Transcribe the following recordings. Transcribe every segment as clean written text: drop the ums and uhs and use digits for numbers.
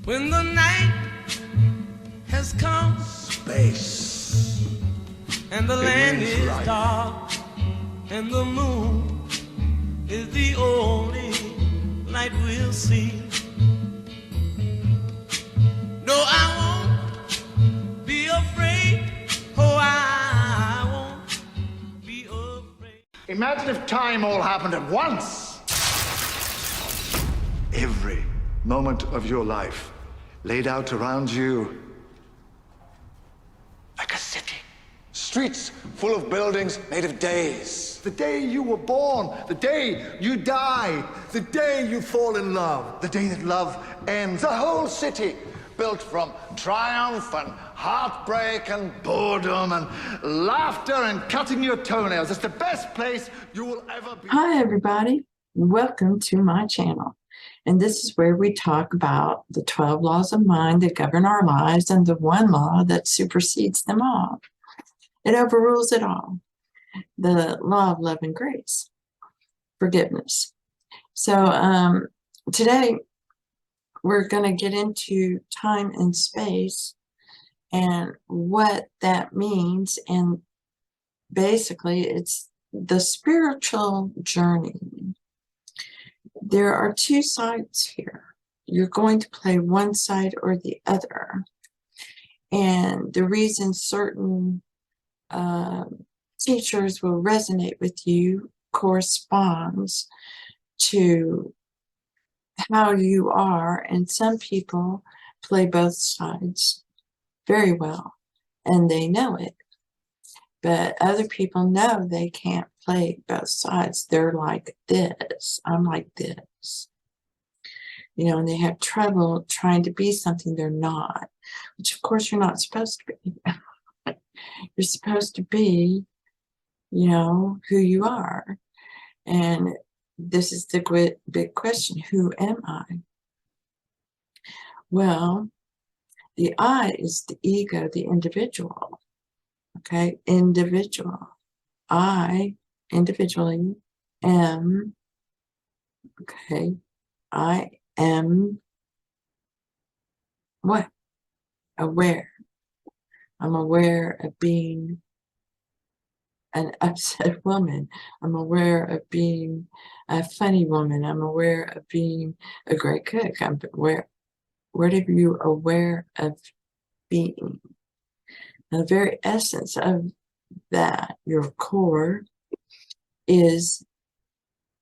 When the night has come, space, and the land is dark, and the moon is the only light we'll see. No, I won't be afraid. Oh, I won't be afraid. Imagine if time all happened at once. Every moment of your life laid out around you like a city. Streets full of buildings made of days. The day you were born, the day you die, the day you fall in love, the day that love ends. A whole city built from triumph and heartbreak and boredom and laughter and cutting your toenails. It's the best place you will ever be. Hi, everybody. Welcome to my channel. And this is where we talk about the 12 laws of mind that govern our lives and the one law that supersedes them all. It overrules it all. The law of love and grace, forgiveness. So today we're going to get into time and space and what that means. And basically it's the spiritual journey. There are two sides here. You're going to play one side or the other. And the reason certain teachers will resonate with you corresponds to how you are. And some people play both sides very well, and they know it. But other people know they can't play both sides. They're like this. I'm like this. You know, and they have trouble trying to be something they're not, which of course you're not supposed to be. You're supposed to be, you know, who you are. And this is the big question. Who am I? Well, the I is the ego, the individual. Okay, individual. I individually am, okay, I am what? Aware. I'm aware of being an upset woman. I'm aware of being a funny woman. I'm aware of being a great cook. I'm aware. What are you aware of being? And the very essence of that, your core, is,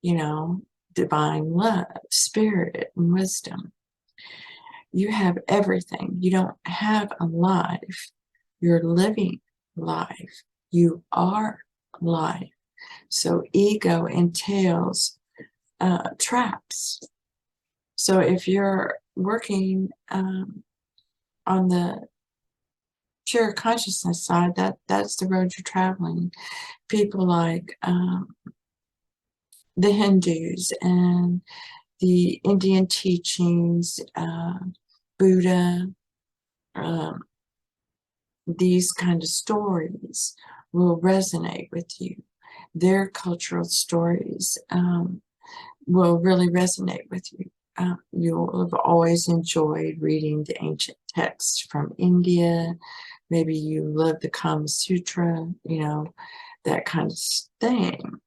you know, divine love, spirit, and wisdom. You have everything. You don't have a life. You're living life. You are life. So ego entails traps. So if you're working on the pure consciousness side, that's the road you're traveling. People like the Hindus and the Indian teachings, Buddha, these kind of stories will resonate with you. Their cultural stories will really resonate with you. You'll have always enjoyed reading the ancient texts from India. Maybe you love the Kama Sutra, you know, that kind of thing.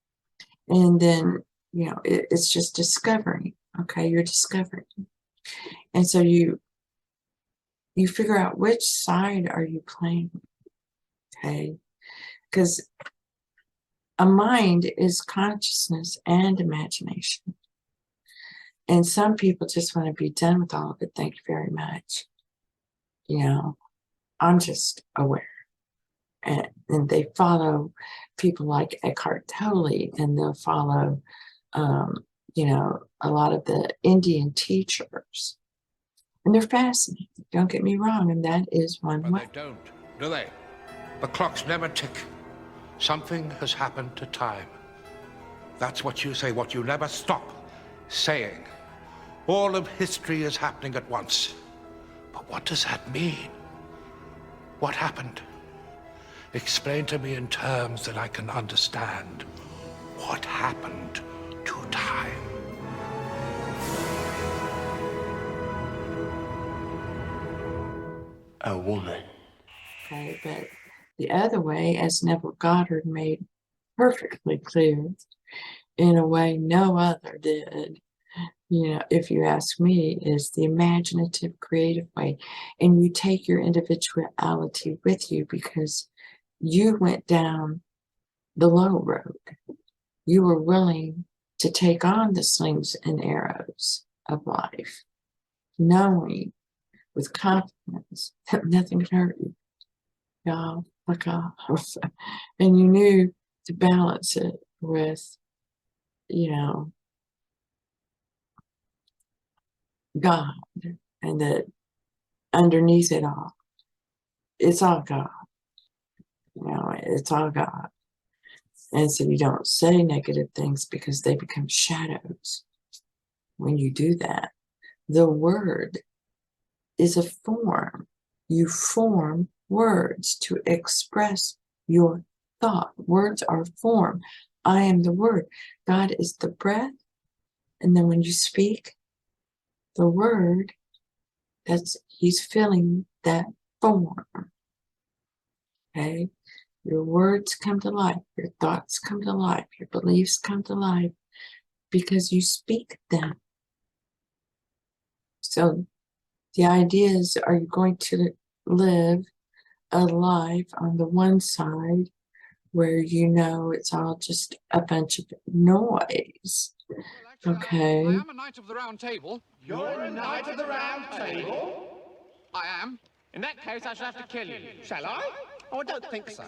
And then, you know, it's just discovering. Okay, you're discovering. And so you figure out which side are you playing. Okay, because a mind is consciousness and imagination. And some people just want to be done with all of it. Thank you very much. You know, I'm just aware. And they follow people like Eckhart Tolle, and they'll follow, you know, a lot of the Indian teachers. And they're fascinating. Don't get me wrong. And that is one way. But they don't, do they? The clocks never tick. Something has happened to time. That's what you say, what you never stop saying. All of history is happening at once. But what does that mean? What happened? Explain to me in terms that I can understand. What happened to time? a woman. Okay, but the other way, as Neville Goddard made perfectly clear, in a way no other did, you know, if you ask me, is the imaginative, creative way. And you take your individuality with you because you went down the low road. You were willing to take on the slings and arrows of life, knowing with confidence that nothing could hurt you. Y'all, fuck off. And you knew to balance it with, you know, God, and that underneath it all, it's all God. You know, it's all God. And so you don't say negative things because they become shadows. When you do that, the word is a form. You form words to express your thought. Words are form. I am the word. God is the breath. And then when you speak the word, he's filling that form. Okay? Your words come to life. Your thoughts come to life. Your beliefs come to life because you speak them. So the idea is, are you going to live a life on the one side where you know it's all just a bunch of noise? Okay. I am a knight of the round table. You're a knight of the round table? I am. In that case, I shall have to kill you. Shall I? Oh, I don't think so.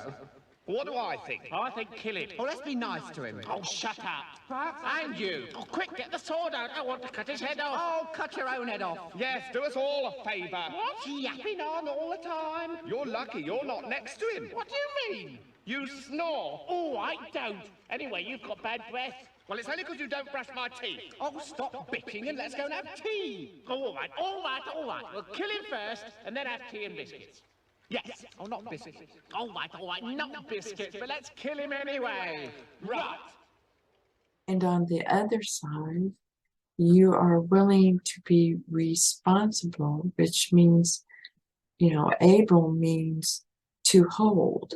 What do I think? Oh, I think kill him. Oh, let's be nice to him. Oh, shut up. And you. Oh, quick, get the sword out. I want to cut his head off. Oh, cut your own head off. Yes, do us all a favour. What? Yapping on all the time. You're lucky you're not next to him. What do you mean? You snore. Oh, I don't. Anyway, you've got bad breath. Well, it's only because you don't brush my teeth. Oh, stop bitching and let's go and have tea. Oh, all right. We'll kill him first and then have tea and biscuits. Yes. Oh, not biscuits. All right. Not biscuits, but let's kill him anyway. Right. And on the other side, you are willing to be responsible, which means, you know, able means to hold.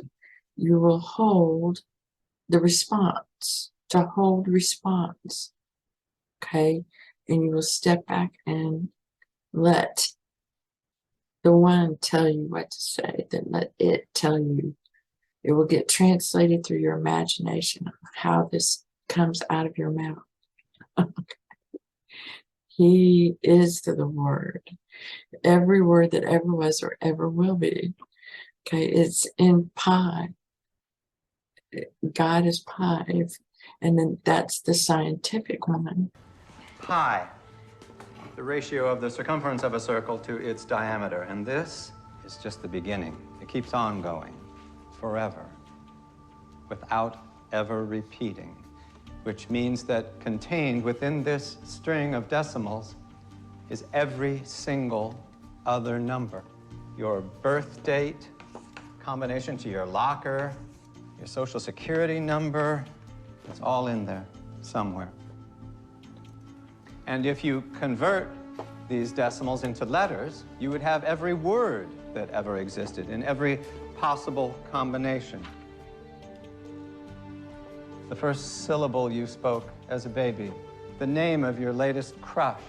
You will hold the response, to hold response. Okay? And you will step back and let the one tell you what to say, then let it tell you. It will get translated through your imagination of how this comes out of your mouth. He is the word. Every word that ever was or ever will be. Okay, it's in pi. God is pi. And then that's the scientific one. Pi, the ratio of the circumference of a circle to its diameter. And this is just the beginning. It keeps on going forever without ever repeating, which means that contained within this string of decimals is every single other number. Your birth date, combination to your locker, your social security number, it's all in there somewhere. And if you convert these decimals into letters, you would have every word that ever existed in every possible combination. The first syllable you spoke as a baby, the name of your latest crush,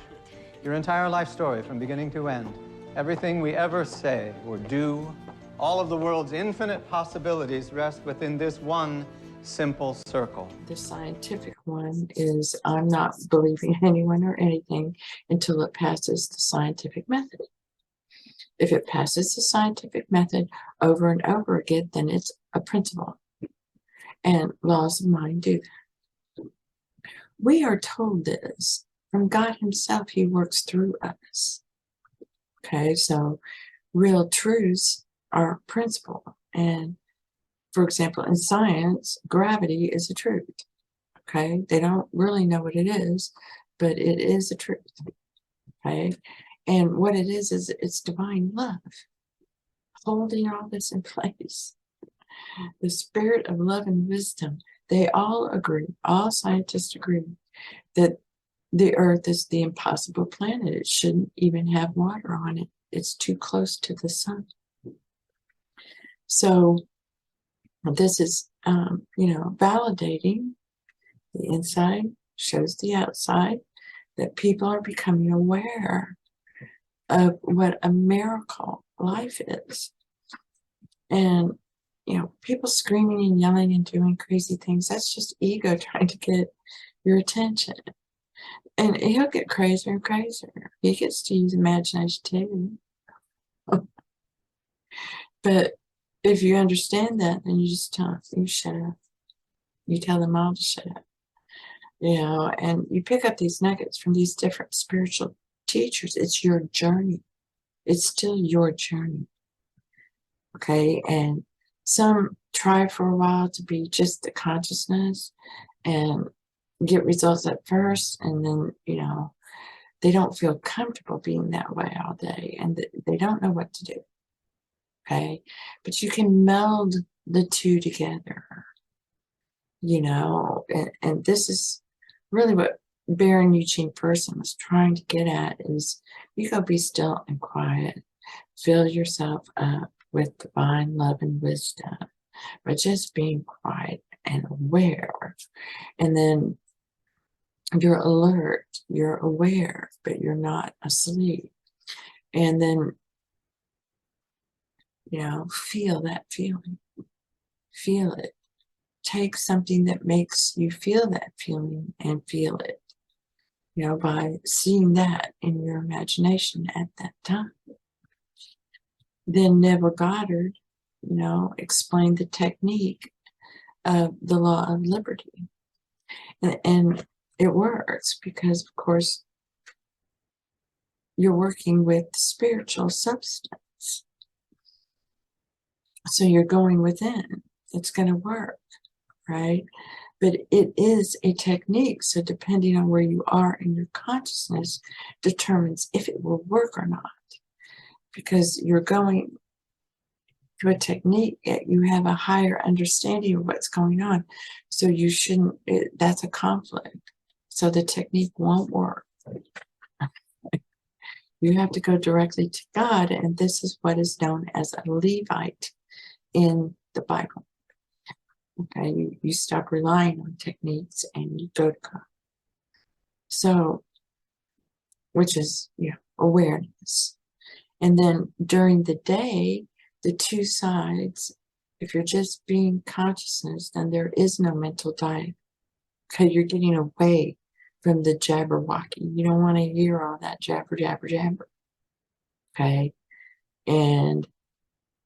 your entire life story from beginning to end, everything we ever say or do, all of the world's infinite possibilities rest within this one simple circle. The scientific one is I'm not believing anyone or anything until it passes the scientific method. If it passes the scientific method over and over again, then it's a principle. And laws of mind do that. We are told this from God himself. He works through us. Okay, so real truths are principle. And for example, in science, gravity is a truth. Okay, they don't really know what it is, but it is a truth. Okay, and what it is it's divine love holding all this in place. The spirit of love and wisdom, they all agree, all scientists agree, that the earth is the impossible planet. It shouldn't even have water on it. It's too close to the sun. So this is, validating the inside, shows the outside, that people are becoming aware of what a miracle life is. And, people screaming and yelling and doing crazy things, that's just ego trying to get your attention. And he'll get crazier and crazier. He gets to use imagination too. But if you understand that, then you just tell them, you shut up. You tell them all to shut up. And you pick up these nuggets from these different spiritual teachers. It's your journey. It's still your journey. Okay. And some try for a while to be just the consciousness and get results at first. And then, they don't feel comfortable being that way all day and they don't know what to do. Okay. But you can meld the two together, and this is really what Baron Eugene Person was trying to get at is you go be still and quiet. Fill yourself up with divine love and wisdom by just being quiet and aware. And then you're alert, you're aware, but you're not asleep. And then, feel that feeling. Feel it. Take something that makes you feel that feeling and feel it, by seeing that in your imagination at that time. Then Neville Goddard, explained the technique of the law of liberty. And it works because, of course, you're working with spiritual substance. So you're going within. It's going to work, right? But it is a technique. So depending on where you are in your consciousness determines if it will work or not. Because you're going to a technique that you have a higher understanding of what's going on. So you shouldn't, that's a conflict. So the technique won't work. You have to go directly to God, and this is what is known as a Levite in the Bible. Okay, you stop relying on techniques and you go to God. So, which is, awareness. And then during the day, the two sides, if you're just being consciousness, then there is no mental diet. Okay, you're getting away from the jabberwocky. You don't want to hear all that jabber, jabber, jabber. Okay, and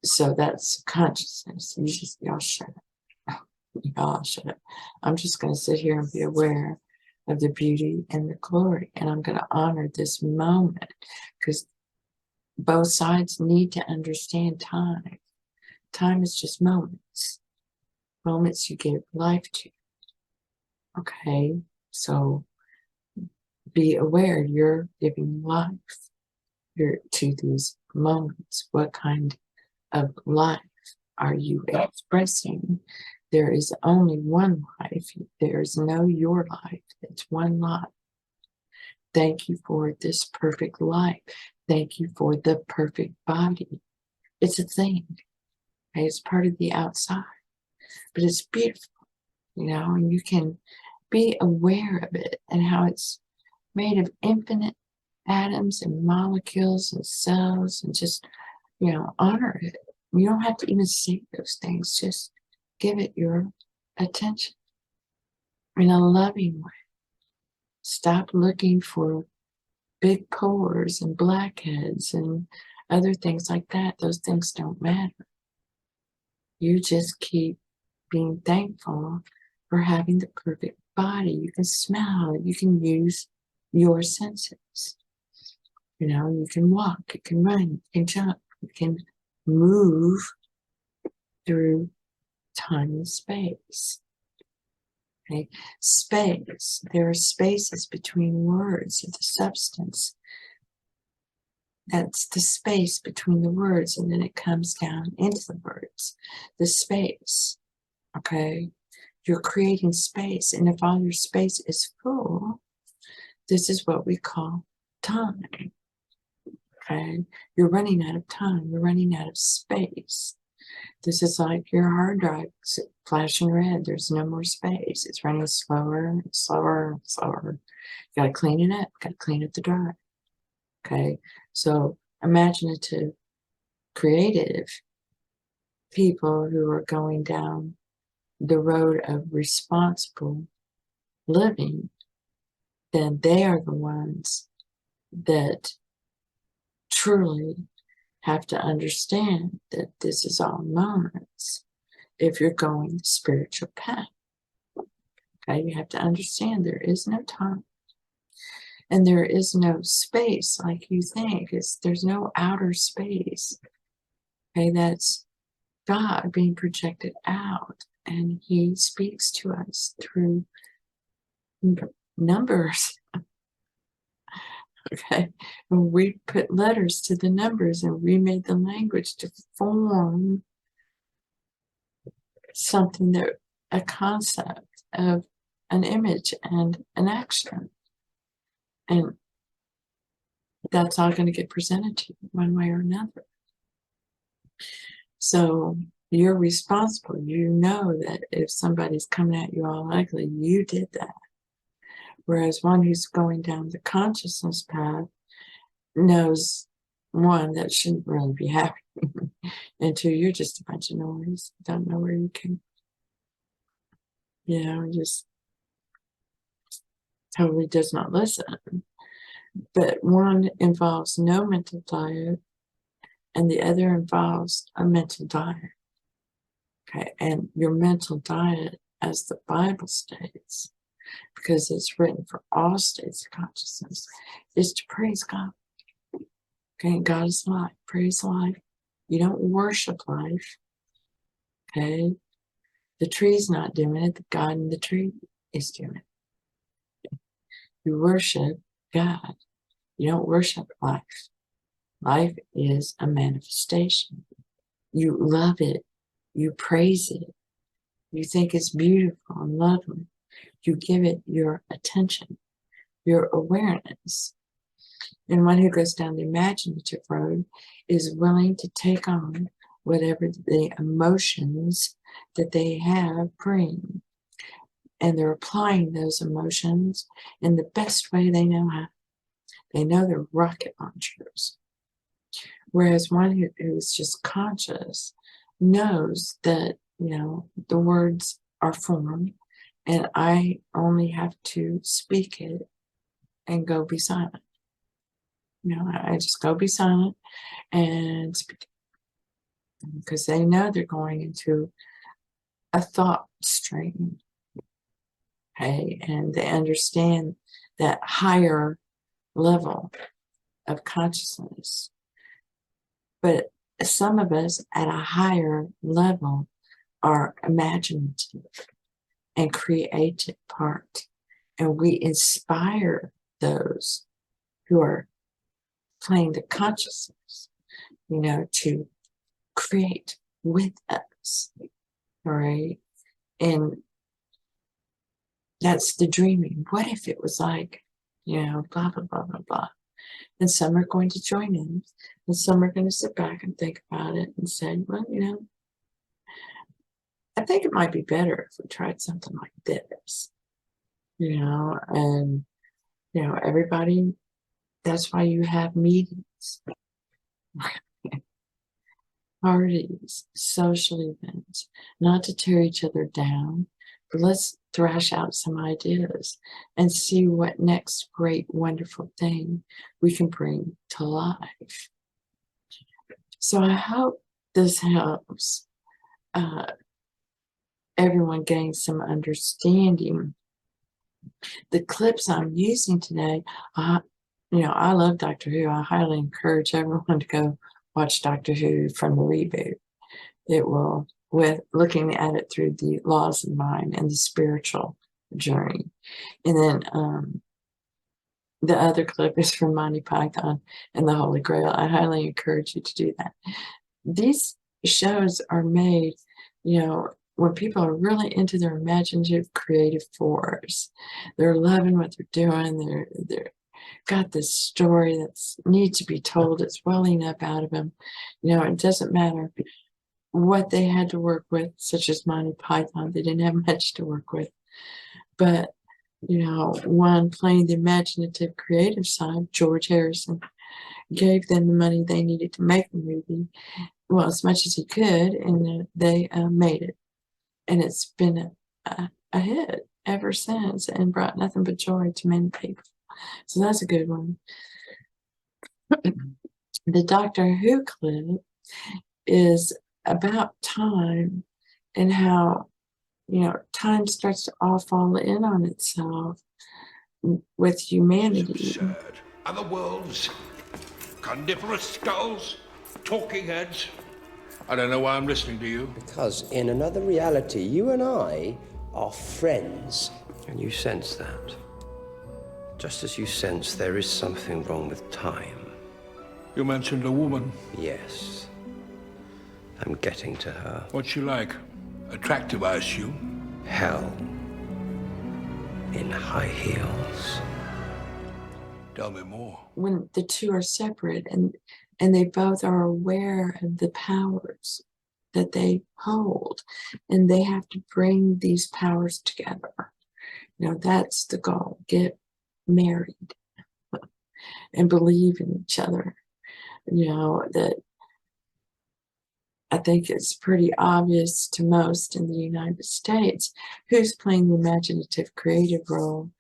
so that's consciousness. Y'all shut up. Y'all shut up. I'm just going to sit here and be aware of the beauty and the glory, and I'm going to honor this moment because both sides need to understand time. Time is just moments. Moments you give life to. Okay, so be aware you're giving life to these moments. What kind of life are you expressing? There is only one life. There is no your life. It's one life. Thank you for this perfect life. Thank you for the perfect body. It's a thing. Okay? It's part of the outside. But it's beautiful, and you can be aware of it and how it's made of infinite atoms and molecules and cells and just, honor it. You don't have to even see those things. Just give it your attention in a loving way. Stop looking for big pores and blackheads and other things like that. Those things don't matter. You just keep being thankful for having the perfect body. You can smell, you can use your senses. You can walk, you can run, you can jump, you can move through time and space. Okay, space. There are spaces between words of the substance. That's the space between the words, and then it comes down into the words. The space. Okay, you're creating space, and if all your space is full, this is what we call time. Okay, you're running out of time. You're running out of space. This is like your hard drive flashing red. There's no more space. It's running slower and slower and slower. You gotta clean it up. Gotta clean up the drive. Okay. So imaginative, creative people who are going down the road of responsible living, then they are the ones that truly have to understand that this is all moments if you're going the spiritual path. Okay, you have to understand there is no time and there is no space like you think. There's no outer space. Okay, that's God being projected out, and He speaks to us through numbers. Okay, and we put letters to the numbers and we made the language to form something that a concept of an image and an action. And that's all going to get presented to you one way or another. So you're responsible. You know that if somebody's coming at you all ugly, you did that. Whereas one who's going down the consciousness path knows, one, that shouldn't really be happening, and two, you're just a bunch of noise. Don't know where you can, just totally does not listen. But one involves no mental diet, and the other involves a mental diet. Okay, and your mental diet, as the Bible states, because it's written for all states of consciousness, is to praise God. Okay, God is life. Praise life. You don't worship life. Okay, the tree's not doing it. The God in the tree is doing it. You worship God. You don't worship life. Life is a manifestation. You love it. You praise it. You think it's beautiful and lovely. You give it your attention, your awareness. And one who goes down the imaginative road is willing to take on whatever the emotions that they have bring. And they're applying those emotions in the best way they know how. They know they're rocket launchers. Whereas one who's just conscious knows that, the words are formed and I only have to speak it and go be silent. I just go be silent and speak it. Because they know they're going into a thought stream. Okay, and they understand that higher level of consciousness. But some of us at a higher level are imaginative and creative part. And we inspire those who are playing the consciousness, to create with us. All right. And that's the dreaming. What if it was like, blah, blah, blah, blah, blah. And some are going to join in, and some are going to sit back and think about it and say, well, I think it might be better if we tried something like this, and, everybody, that's why you have meetings, parties, social events, not to tear each other down, but let's thrash out some ideas and see what next great, wonderful thing we can bring to life. So I hope this helps everyone gain some understanding. The clips I'm using today, I love Doctor Who. I highly encourage everyone to go watch Doctor Who from the reboot. It will, with looking at it through the laws of mind and the spiritual journey. And then the other clip is from Monty Python and the Holy Grail. I highly encourage you to do that. These shows are made, when people are really into their imaginative, creative force. They're loving what they're doing. They're got this story that needs to be told. It's welling up out of them. It doesn't matter what they had to work with, such as Monty Python. They didn't have much to work with. But, one playing the imaginative, creative side, George Harrison, gave them the money they needed to make the movie, well, as much as he could, and they made it. And it's been a hit ever since and brought nothing but joy to many people. So that's a good one. The Doctor Who clip is about time and how, time starts to all fall in on itself with humanity. It's absurd. Other worlds, carnivorous skulls, talking heads. I don't know why I'm listening to you. Because in another reality, you and I are friends. And you sense that. Just as you sense there is something wrong with time. You mentioned a woman. Yes. I'm getting to her. What's she like? Attractive, I assume. Hell. In high heels. Tell me more. When the two are separate and they both are aware of the powers that they hold, and they have to bring these powers together. That's the goal. Get married and believe in each other. That I think it's pretty obvious to most in the United States who's playing the imaginative, creative role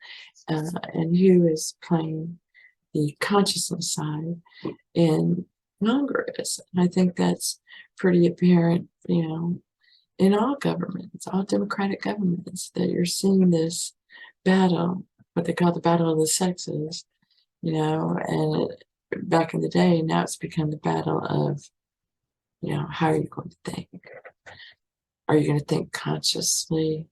and who is playing the consciousness side in Congress. And I think that's pretty apparent, in all governments, all democratic governments, that you're seeing this battle, what they call the battle of the sexes, and back in the day, now it's become the battle of, how are you going to think? Are you going to think consciously?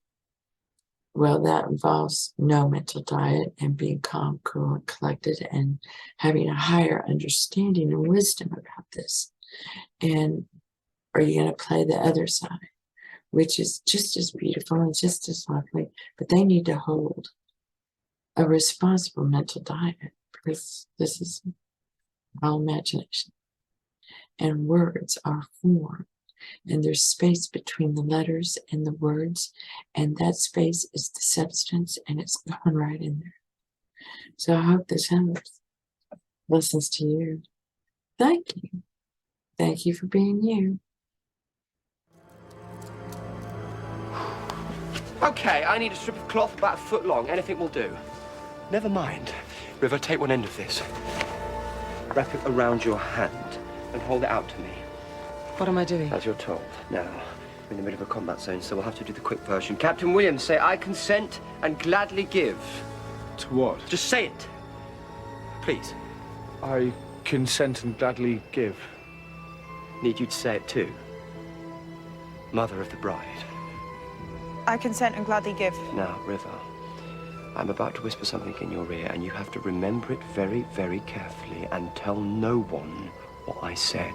Well, that involves no mental diet and being calm, cool, and collected and having a higher understanding and wisdom about this. And are you going to play the other side, which is just as beautiful and just as lovely, but they need to hold a responsible mental diet because this is all imagination. And words are formed. And there's space between the letters and the words, and that space is the substance, and it's going right in there. So I hope this helps. Blessings to you. Thank you. Thank you for being you. Okay, I need a strip of cloth about a foot long. Anything will do. Never mind. River, take one end of this. Wrap it around your hand and hold it out to me. What am I doing? As you're told. Now, we're in the middle of a combat zone, so we'll have to do the quick version. Captain Williams, say, I consent and gladly give. To what? Just say it. Please. I consent and gladly give. Need you to say it too. Mother of the bride. I consent and gladly give. Now, River, I'm about to whisper something in your ear, and you have to remember it very, very carefully and tell no one what I said.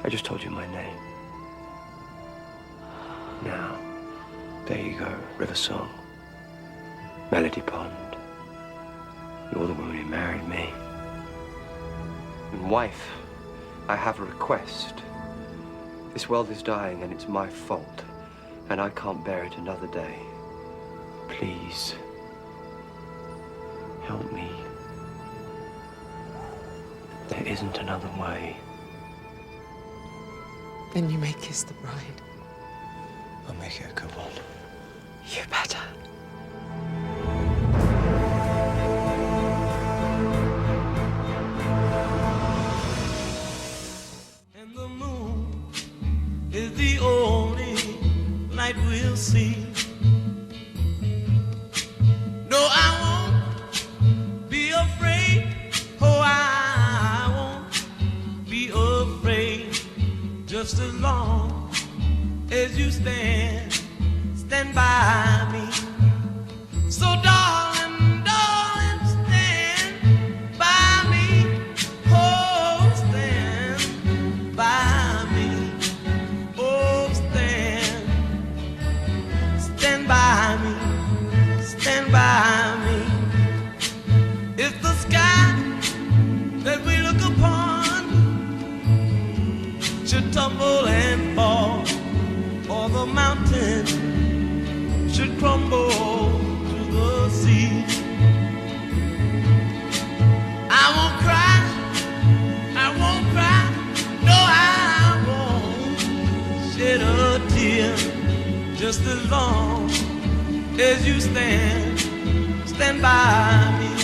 I just told you my name. Now, there you go, River Song. Melody Pond. You're the woman who married me. And wife, I have a request. This world is dying and it's my fault. And I can't bear it another day. Please, help me. There isn't another way. Then you may kiss the bride. I'll make it a good one. You better. And the moon is the only light we'll see. No, I won't be afraid. Oh, I won't be afraid. Just as long as you stand by me. So darling, darling, stand by me. Oh, stand by me. Oh, stand by me. Stand by just as long as you stand by me.